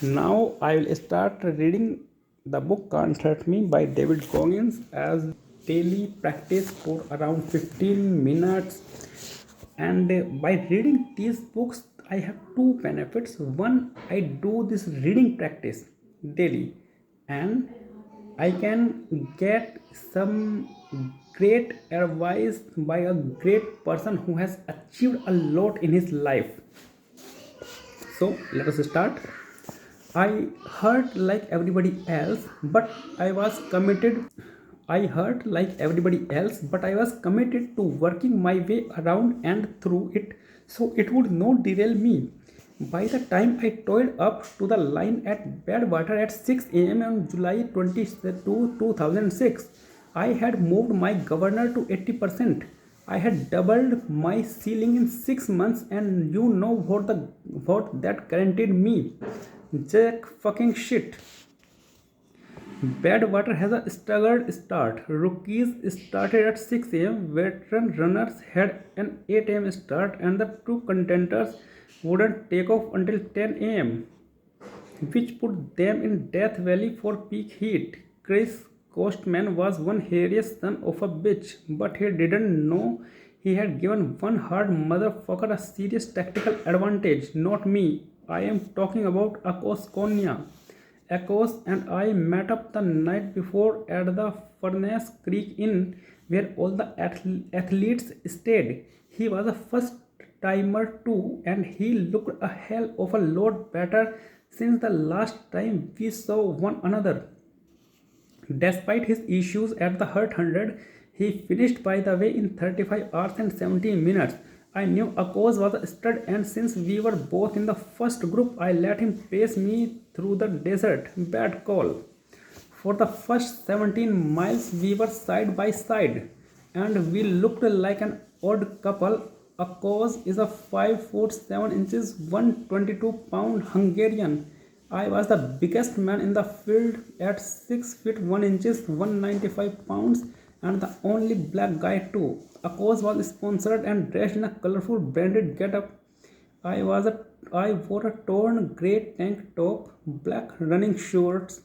Now I will start reading the book Can't Hurt Me by David Goggins as daily practice for around 15 minutes. And by reading these books, I have two benefits. One, I do this reading practice daily, and I can get some great advice by a great person who has achieved a lot in his life. So let us start. I hurt like everybody else, but I was committed. I hurt like everybody else, but I was committed to working my way around and through it so it would not derail me. By the time I toiled up to the line at Badwater at 6 a.m. on July 22, 2006, I had moved my governor to 80%. I had doubled my ceiling in 6 months, and you know what that guaranteed me? Jack fucking shit. Badwater has a staggered start. Rookies started at 6 am, veteran runners had an 8 am start, and the two contenders wouldn't take off until 10 am, which put them in Death Valley for peak heat. Chris Costman was one hilarious son of a bitch, but he didn't know he had given one hard motherfucker a serious tactical advantage. Not me. I am talking about Akos Konya. Akos and I met up the night before at the Furnace Creek Inn where all the athletes stayed. He was a first timer too, and he looked a hell of a lot better since the last time we saw one another. Despite his issues at the Hurt 100, he finished by the way in 35 hours and 17 minutes. I knew Akos was a stud, and since we were both in the first group, I let him pace me through the desert. Bad call. For the first 17 miles, we were side by side, and we looked like an odd couple. Akos is a 5 foot 7 inches, 122-pound Hungarian. I was the biggest man in the field at 6 feet 1 inches, 195 pounds, and the only black guy too. Akos was sponsored and dressed in a colorful branded getup. I wore a torn grey tank top, black running shorts,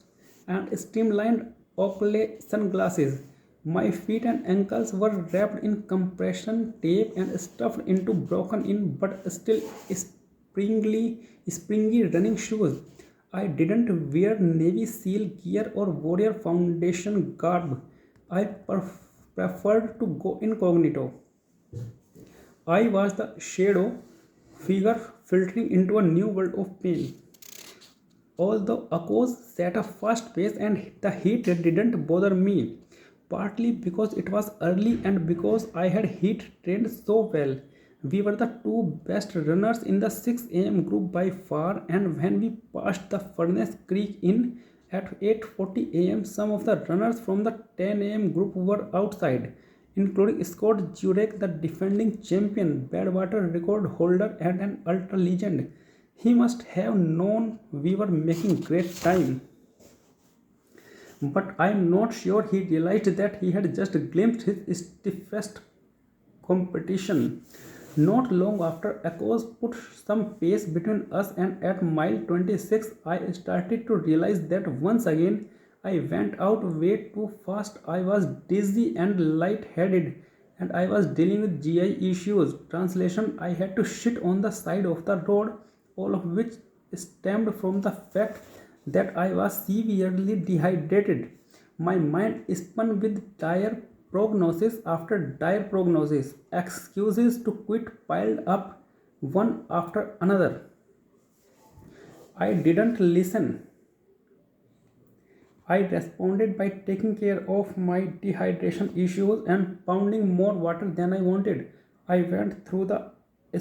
and streamlined Oakley sunglasses. My feet and ankles were wrapped in compression tape and stuffed into broken-in but still springy running shoes. I didn't wear Navy SEAL gear or Warrior Foundation garb. I preferred to go incognito. I was the shadow figure filtering into a new world of pain. Although Akos set a fast pace and the heat didn't bother me, partly because it was early and because I had heat trained so well. We were the two best runners in the 6 am group by far, and when we passed the Furnace Creek Inn at 8:40 am, some of the runners from the 10 am group were outside, including Scott Jurek, the defending champion, Badwater record holder, and an ultra legend. He must have known we were making great time, but I am not sure he realized that he had just glimpsed his stiffest competition. Not long after Akos put some pace between us, and at mile 26, I started to realize that once again I went out way too fast. I was dizzy and light-headed, and I was dealing with GI issues. Translation: I had to shit on the side of the road, all of which stemmed from the fact that I was severely dehydrated. My mind spun with dire prognosis after dire prognosis. Excuses to quit piled up one after another. I didn't listen. I responded by taking care of my dehydration issues and pounding more water than I wanted. I went through the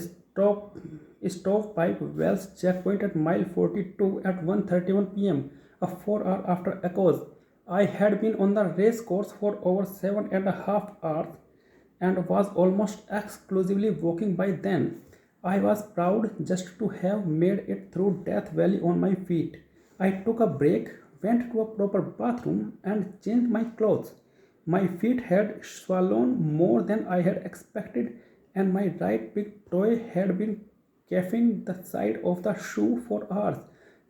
stop stovepipe wells checkpoint at mile 42 at 1:31 p.m., a 4 hour after Echoes. I had been on the race course for over 7.5 hours and was almost exclusively walking by then. I was proud just to have made it through Death Valley on my feet. I took a break, went to a proper bathroom, and changed my clothes. My feet had swollen more than I had expected, and my right big toe had been cuffing the side of the shoe for hours.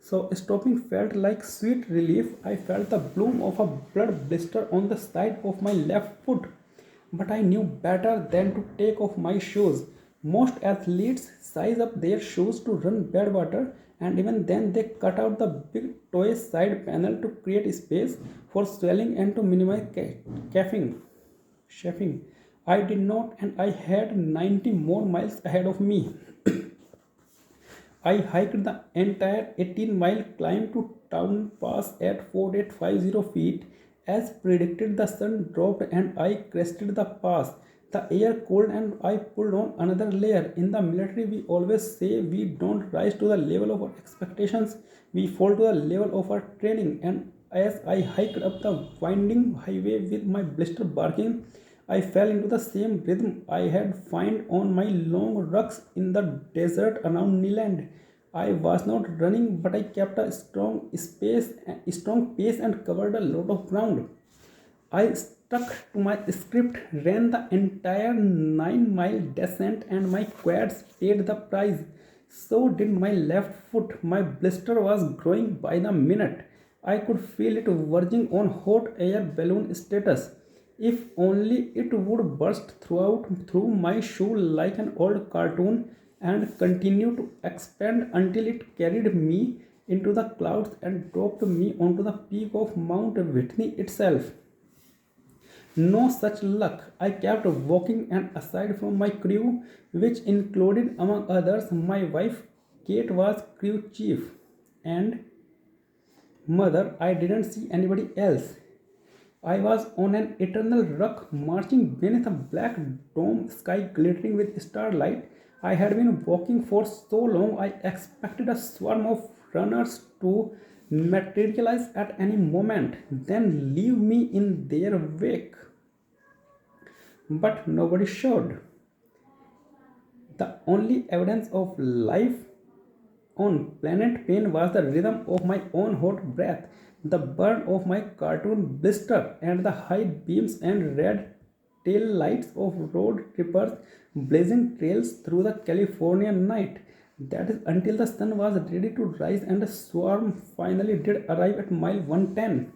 So stopping felt like sweet relief. I felt the bloom of a blood blister on the side of my left foot. But I knew better than to take off my shoes. Most athletes size up their shoes to run Badwater, and even then they cut out the big toe side panel to create space for swelling and to minimize caffeine. Chafing. I did not, and I had 90 more miles ahead of me. I hiked the entire 18-mile climb to Town Pass at 4850 feet. As predicted, the sun dropped and I crested the pass. The air cooled and I pulled on another layer. In the military, we always say we don't rise to the level of our expectations, we fall to the level of our training. And as I hiked up the winding highway with my blister barking, I fell into the same rhythm I had found on my long rucks in the desert around Neeland. I was not running, but I kept a strong pace, and covered a lot of ground. I stuck to my script, ran the entire 9-mile descent, and my quads paid the price. So did my left foot. My blister was growing by the minute. I could feel it verging on hot air balloon status. If only it would burst through my shoe like an old cartoon and continue to expand until it carried me into the clouds and dropped me onto the peak of Mount Whitney itself. No such luck. I kept walking, and aside from my crew, which included among others my wife Kate was crew chief, and mother, I didn't see anybody else. I was on an eternal ruck, marching beneath a black dome sky glittering with starlight. I had been walking for so long I expected a swarm of runners to materialize at any moment, then leave me in their wake. But nobody showed. The only evidence of life on planet Pain was the rhythm of my own hot breath, the burn of my cartoon blister, and the high beams and red tail lights of road trippers blazing trails through the California night. That is until the sun was ready to rise and the swarm finally did arrive at mile 110.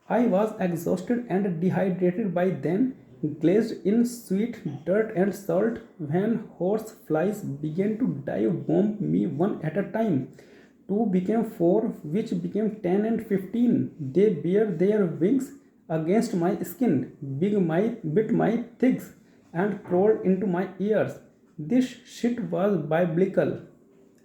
I was exhausted and dehydrated by then, glazed in sweet dirt and salt, when horse flies began to dive bomb me one at a time. Two became four, which became 10 and 15. They bare their wings against my skin, bit my thighs, and crawled into my ears. This shit was biblical,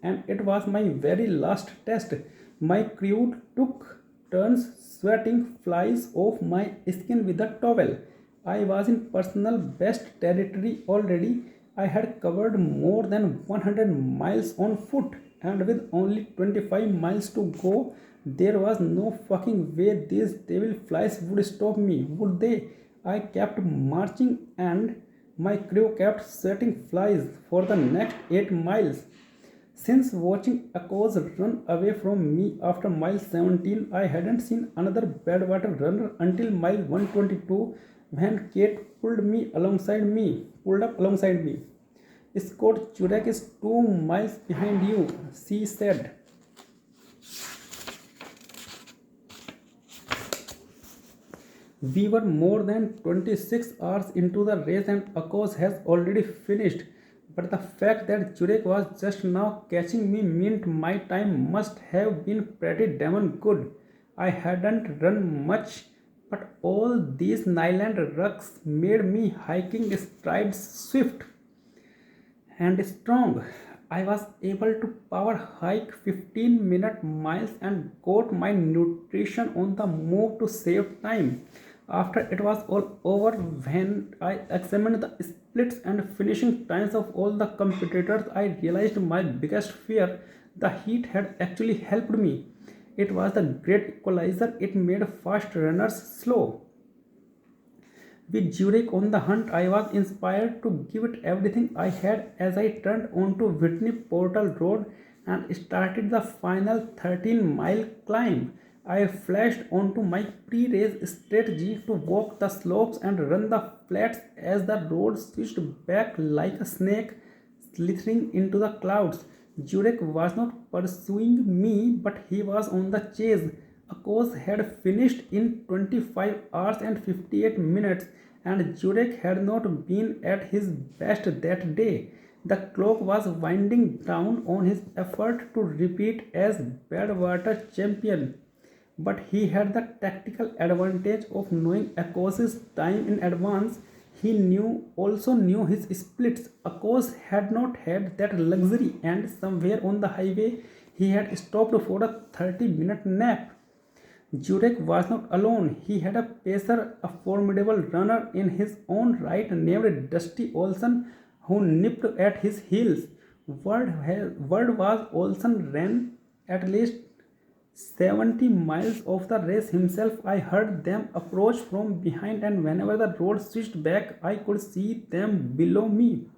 and it was my very last test. My crew took turns sweating flies off my skin with a towel. I was in personal best territory already. I had covered more than 100 miles on foot, and with only 25 miles to go, there was no fucking way these devil flies would stop me, would they? I kept marching, and my crew kept setting flies for the next 8 miles. Since watching Echoes run away from me after mile 17, I hadn't seen another Badwater runner until mile 122 when Kate pulled up alongside me. Scott Jurek is 2 miles behind you, she said. We were more than 26 hours into the race and Akos has already finished. But the fact that Jurek was just now catching me meant my time must have been pretty damn good. I hadn't run much, but all these Nyland rucks made me hiking strides swift and strong. I was able to power hike 15-minute miles and got my nutrition on the move to save time. After it was all over, when I examined the splits and finishing times of all the competitors, I realized my biggest fear, the heat, had actually helped me. It was the great equalizer, it made fast runners slow. With Zurich on the hunt, I was inspired to give it everything I had as I turned onto Whitney Portal Road and started the final 13-mile climb. I flashed onto my pre-race strategy to walk the slopes and run the flats as the road switched back like a snake slithering into the clouds. Jurek was not pursuing me, but he was on the chase. A course had finished in 25 hours and 58 minutes, and Jurek had not been at his best that day. The clock was winding down on his effort to repeat as Badwater champion, but he had the tactical advantage of knowing Akos's time in advance. He also knew his splits. Akos had not had that luxury, and somewhere on the highway he had stopped for a 30-minute nap. Jurek was not alone. He had a pacer, a formidable runner in his own right named Dusty Olsen, who nipped at his heels. Word was Olsen ran at least 70 miles of the race himself. I heard them approach from behind, and whenever the road switched back, I could see them below me.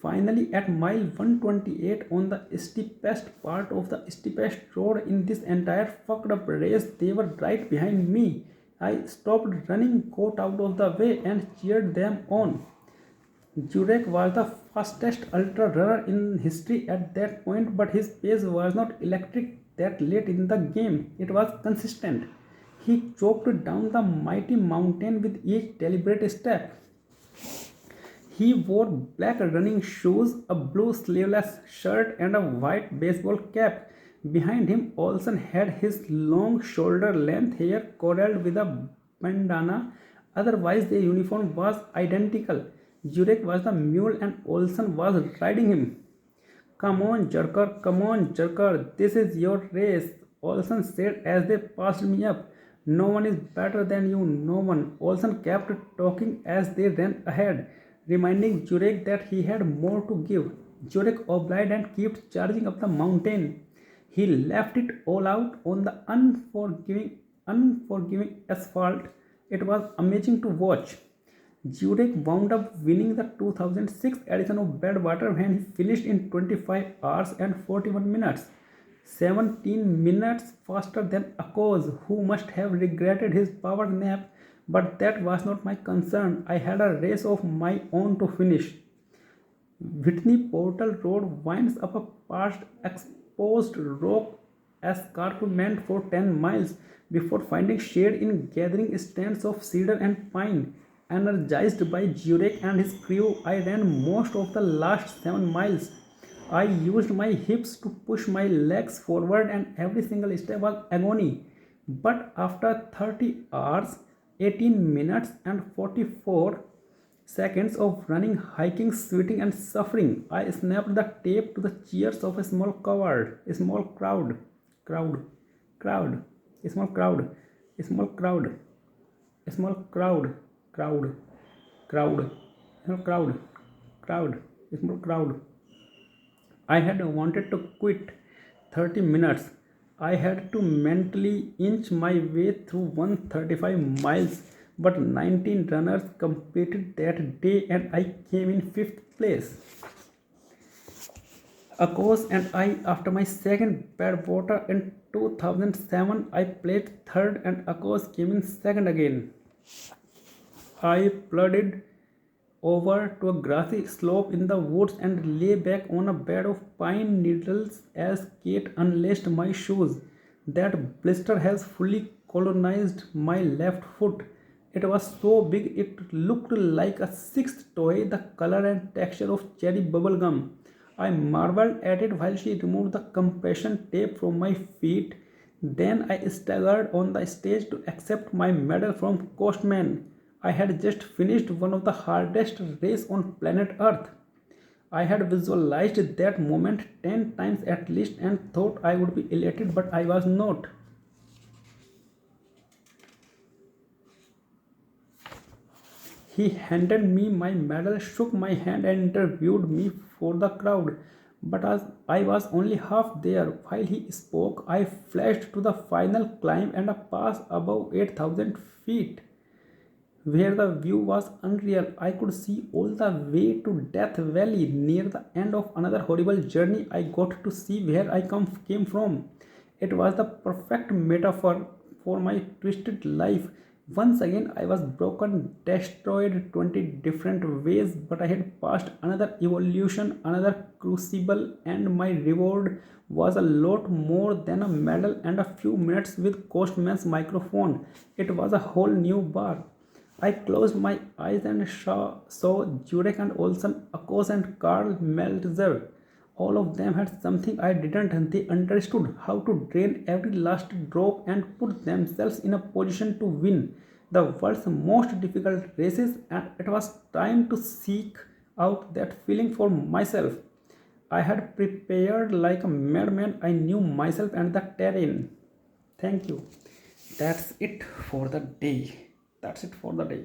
Finally, at mile 128 on the steepest part of the steepest road in this entire fucked up race, they were right behind me. I stopped running, got out of the way, and cheered them on. Jurek was the fastest ultra runner in history at that point, but his pace was not electric that late in the game. It was consistent. He choked down the mighty mountain with each deliberate step. He wore black running shoes, a blue sleeveless shirt, and a white baseball cap. Behind him, Olsen had his long shoulder length hair coiled with a bandana. Otherwise, the uniform was identical. Jurek was the mule and Olsen was riding him. Come on, jerker, this is your race, Olsen said as they passed me up. No one is better than you, no one. Olsen kept talking as they ran ahead, reminding Jurek that he had more to give. Jurek obeyed and kept charging up the mountain. He left it all out on the unforgiving asphalt. It was amazing to watch. Jurek wound up winning the 2006 edition of Badwater when he finished in 25 hours and 41 minutes. 17 minutes faster than Akos, who must have regretted his power nap, but that was not my concern. I had a race of my own to finish. Whitney Portal Road winds up a past exposed rock escarpment for 10 miles before finding shade in gathering stands of cedar and pine. Energized by Jurek and his crew, I ran most of the last 7 miles. I used my hips to push my legs forward, and every single step was agony. But after 30 hours, 18 minutes, and 44 seconds of running, hiking, sweating, and suffering, I snapped the tape to the cheers of a small crowd, a small crowd, crowd, crowd, a small crowd, a small crowd, a small crowd, crowd, crowd, small crowd, crowd, a small crowd. I had wanted to quit 30 minutes. I had to mentally inch my way through 135 miles, but 19 runners competed that day and I came in 5th place. Akos and I, after my second Badwater in 2007, I placed third and Akos came in second again. I plodded over to a grassy slope in the woods and lay back on a bed of pine needles as Kate unlaced my shoes. That blister has fully colonized my left foot. It was so big it looked like a sixth toy, the color and texture of cherry bubble gum. I marveled at it while she removed the compression tape from my feet. Then I staggered on the stage to accept my medal from Coastman. I had just finished one of the hardest races on planet Earth. I had visualized that moment 10 times at least and thought I would be elated, but I was not. He handed me my medal, shook my hand, and interviewed me for the crowd. But as I was only half there while he spoke, I flashed to the final climb and a pass above 8,000 feet, where the view was unreal. I could see all the way to Death Valley. Near the end of another horrible journey, I got to see where I came from. It was the perfect metaphor for my twisted life. Once again, I was broken, destroyed 20 different ways, but I had passed another evolution, another crucible, and my reward was a lot more than a medal and a few minutes with Coastman's microphone. It was a whole new bar. I closed my eyes and saw Jurek and Olsen, Akos and Karl Meltzer. All of them had something I didn't. They understood how to drain every last drop and put themselves in a position to win the world's most difficult races, and it was time to seek out that feeling for myself. I had prepared like a madman. I knew myself and the terrain. Thank you. That's it for the day. That's it for the day.